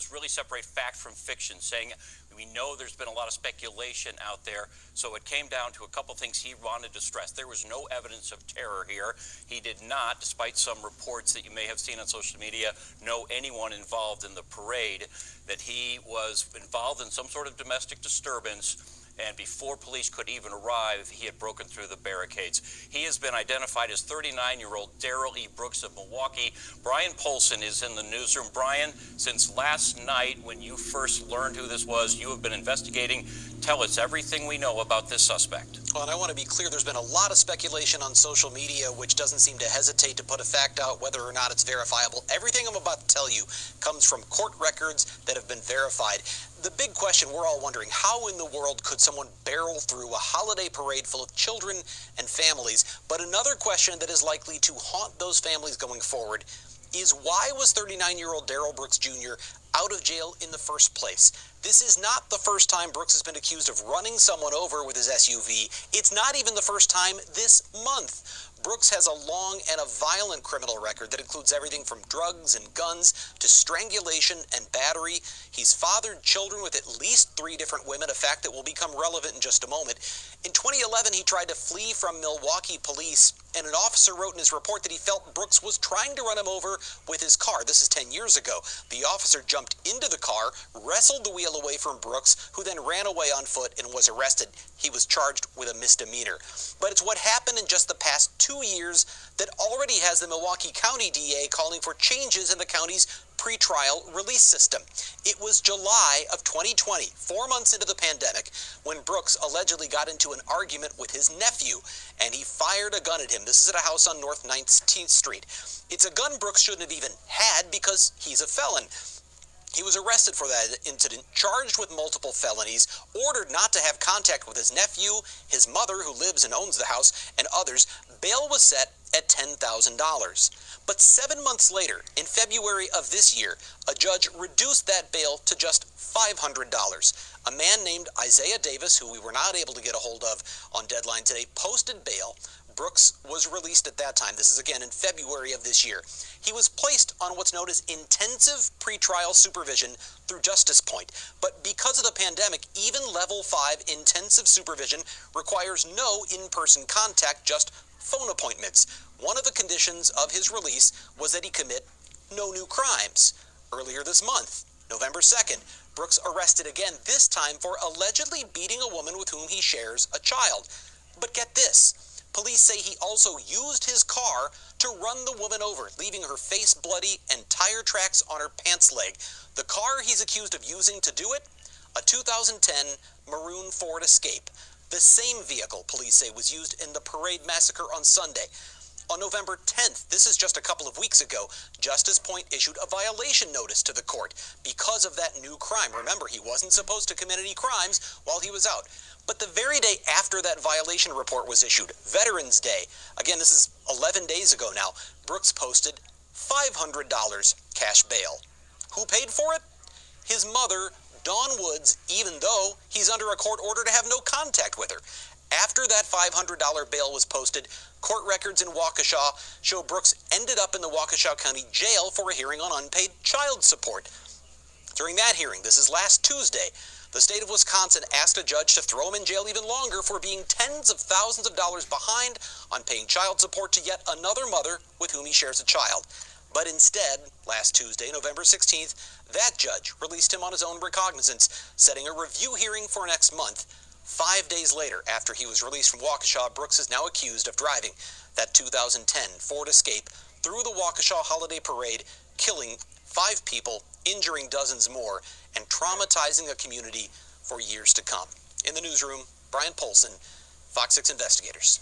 was really separate fact from fiction, saying we know there's been a lot of speculation out there, so it came down to a couple things he wanted to stress. There was no evidence of terror here. He did not, despite some reports that you may have seen on social media, know anyone involved in the parade, that he was involved in some sort of domestic disturbance, and before police could even arrive, he had broken through the barricades. He has been identified as 39-year-old Darryl E. Brooks of Milwaukee. Brian Polson is in the newsroom. Brian, since last night when you first learned who this was, you have been investigating. Tell us everything we know about this suspect. Well, and I want to be clear, there's been a lot of speculation on social media which doesn't seem to hesitate to put a fact out whether or not it's verifiable. Everything I'm about to tell you comes from court records that have been verified. The big question we're all wondering, how in the world could someone barrel through a holiday parade full of children and families? But another question that is likely to haunt those families going forward is, why was 39-year-old Darryl Brooks Jr. out of jail in the first place? This is not the first time Brooks has been accused of running someone over with his SUV. It's not even the first time this month. Brooks has a long and a violent criminal record that includes everything from drugs and guns to strangulation and battery. He's fathered children with at least 3 different women, a fact that will become relevant in just a moment. In 2011, he tried to flee from Milwaukee police, and an officer wrote in his report that he felt Brooks was trying to run him over with his car. This is 10 years ago. The officer jumped into the car, wrestled the wheel away from Brooks, who then ran away on foot and was arrested. He was charged with a misdemeanor. But it's what happened in just the past 2 years that already has the Milwaukee County DA calling for changes in the county's pretrial release system. It was July of 2020, 4 months into the pandemic, when Brooks allegedly got into an argument with his nephew, and he fired a gun at him. This is at a house on North 19th Street. It's a gun Brooks shouldn't have even had because he's a felon. He was arrested for that incident, charged with multiple felonies, ordered not to have contact with his nephew, his mother, who lives and owns the house, and others. Bail was set at $10,000. But 7 months later, in February of this year, a judge reduced that bail to just $500. A man named Isaiah Davis, who we were not able to get a hold of on deadline today, posted bail. Brooks was released at that time. This is again in February of this year. He was placed on what's known as intensive pretrial supervision through Justice Point. But because of the pandemic, even level 5 intensive supervision requires no in-person contact, just phone appointments. One of the conditions of his release was that he commit no new crimes. Earlier this month, November 2nd, Brooks arrested again, this time for allegedly beating a woman with whom he shares a child. But get this. Police say he also used his car to run the woman over, leaving her face bloody and tire tracks on her pants leg. The car he's accused of using to do it? A 2010 maroon Ford Escape. The same vehicle, police say, was used in the parade massacre on Sunday. On November 10th, this is just a couple of weeks ago, Justice Point issued a violation notice to the court because of that new crime. Remember, he wasn't supposed to commit any crimes while he was out. But the very day after that violation report was issued, Veterans Day, again, this is 11 days ago now, Brooks posted $500 cash bail. Who paid for it? His mother, Dawn Woods, even though he's under a court order to have no contact with her. After that $500 bail was posted, court records in Waukesha show Brooks ended up in the Waukesha County Jail for a hearing on unpaid child support. During that hearing, this is last Tuesday, the state of Wisconsin asked a judge to throw him in jail even longer for being tens of thousands of dollars behind on paying child support to yet another mother with whom he shares a child. But instead, last Tuesday, November 16th, that judge released him on his own recognizance, setting a review hearing for next month. 5 days later, after he was released from Waukesha, Brooks is now accused of driving that 2010 Ford Escape through the Waukesha holiday parade, killing 5 people, injuring dozens more, and traumatizing a community for years to come. In the newsroom, Brian Polson, Fox 6 Investigators.